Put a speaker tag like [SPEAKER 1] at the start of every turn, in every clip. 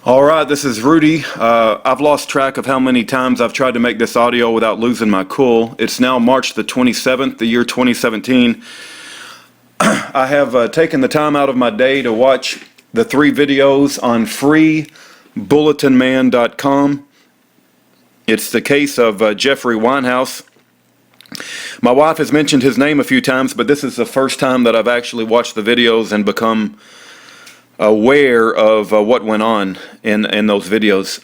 [SPEAKER 1] All right, this is Rudy. I've lost track of how many times I've tried to make this audio without losing my cool. It's now March the 27th, the year 2017. I have taken the time out of my day to watch the 3 videos on freebulletinman.com. It's the case of Jeffrey Weinhaus. My wife has mentioned his name a few times, but this is the first time that I've actually watched the videos and become aware of what went on in those videos.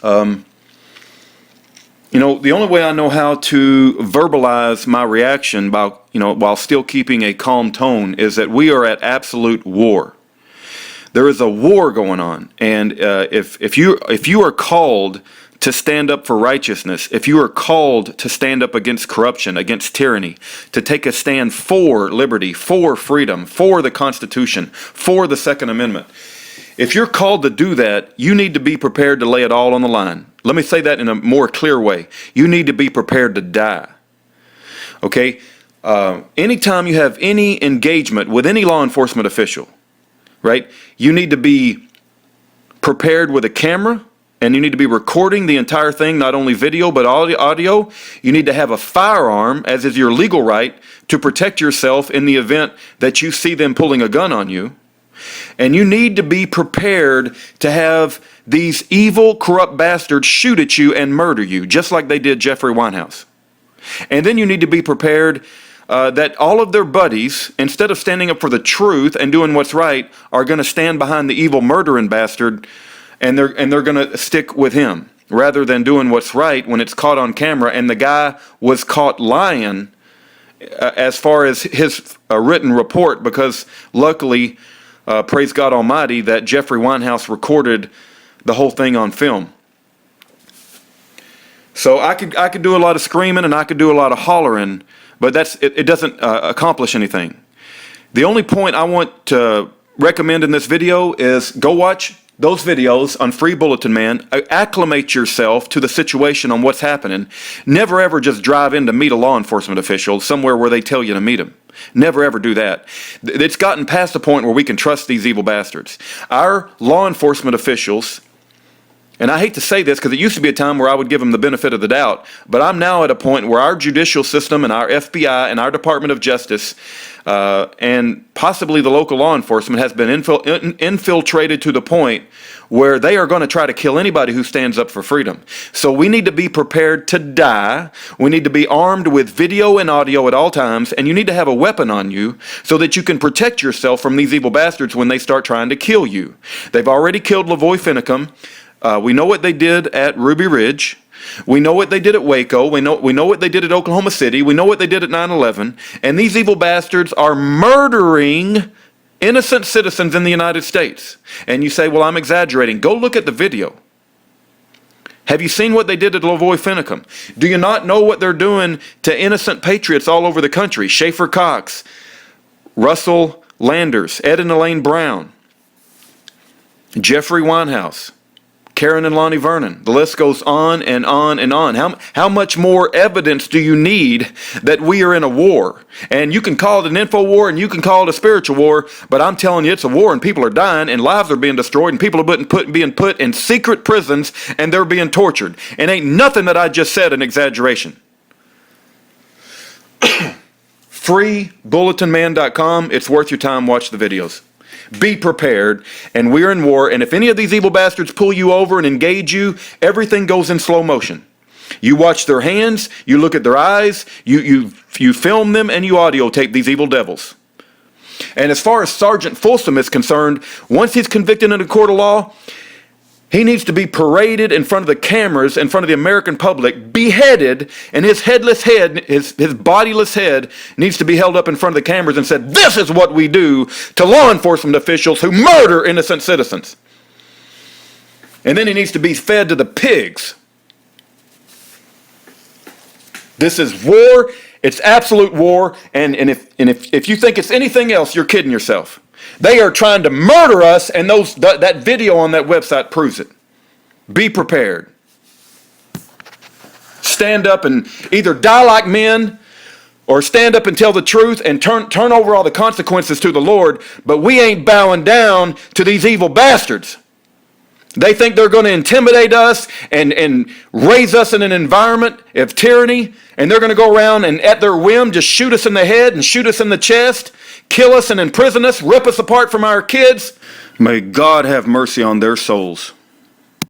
[SPEAKER 1] The only way I know how to verbalize my reaction while still keeping a calm tone is that we are at absolute war. There is a war going on, and if you are called to stand up for righteousness, if you are called to stand up against corruption, against tyranny, to take a stand for liberty, for freedom, for the Constitution, for the Second Amendment, if you're called to do that, you need to be prepared to lay it all on the line. Let me say that in a more clear way. You need to be prepared to die. Okay? Anytime you have any engagement with any law enforcement official, right, you need to be prepared with a camera, and you need to be recording the entire thing, not only video but audio. You need to have a firearm, as is your legal right, to protect yourself in the event that you see them pulling a gun on you. And you need to be prepared to have these evil, corrupt bastards shoot at you and murder you, just like they did Jeffrey Weinhaus. And then you need to be prepared that all of their buddies, instead of standing up for the truth and doing what's right, are going to stand behind the evil murdering bastard, and they're going to stick with him, rather than doing what's right when it's caught on camera. And the guy was caught lying as far as his written report, because luckily, praise God Almighty, that Jeffrey Weinhaus recorded the whole thing on film. So I could do a lot of screaming and I could do a lot of hollering, but it doesn't accomplish anything. The only point I want to recommend in this video is go watch those videos on Free Bulletin Man. Acclimate yourself to the situation on what's happening. Never ever just drive in to meet a law enforcement official somewhere where they tell you to meet him. Never ever do that. It's gotten past the point where we can trust these evil bastards. Our law enforcement officials, and I hate to say this because it used to be a time where I would give them the benefit of the doubt, but I'm now at a point where our judicial system and our FBI and our Department of Justice and possibly the local law enforcement has been infiltrated to the point where they are going to try to kill anybody who stands up for freedom. So we need to be prepared to die. We need to be armed with video and audio at all times, and you need to have a weapon on you so that you can protect yourself from these evil bastards when they start trying to kill you. They've already killed Hwy K. We know what they did at Ruby Ridge. We know what they did at Waco. We know what they did at Oklahoma City. We know what they did at 9/11. And these evil bastards are murdering innocent citizens in the United States. And you say, well, I'm exaggerating. Go look at the video. Have you seen what they did at Hwy K? Do you not know what they're doing to innocent patriots all over the country? Schaefer Cox, Russell Landers, Ed and Elaine Brown, Jeffrey Weinhaus, Karen and Lonnie Vernon. The list goes on and on and on. How much more evidence do you need that we are in a war? And you can call it an info war and you can call it a spiritual war, but I'm telling you it's a war, and people are dying and lives are being destroyed and people are being put in secret prisons and they're being tortured. And ain't nothing that I just said an exaggeration. FreeBulletinMan.com. It's worth your time. Watch the videos. Be prepared, and we're in war, and if any of these evil bastards pull you over and engage you, everything goes in slow motion. You watch their hands, you look at their eyes, you film them, and you audio tape these evil devils. And as far as Sergeant Folsom is concerned, once he's convicted in a court of law, he needs to be paraded in front of the cameras, in front of the American public, beheaded, and his headless head, his bodiless head, needs to be held up in front of the cameras and said, this is what we do to law enforcement officials who murder innocent citizens. And then he needs to be fed to the pigs. This is war. It's absolute war. And if you think it's anything else, you're kidding yourself. They are trying to murder us, and that video on that website proves it. Be prepared. Stand up and either die like men or stand up and tell the truth and turn over all the consequences to the Lord, but we ain't bowing down to these evil bastards. They think they're going to intimidate us and raise us in an environment of tyranny, and they're going to go around and at their whim just shoot us in the head and shoot us in the chest, kill us and imprison us, rip us apart from our kids. May God have mercy on their souls.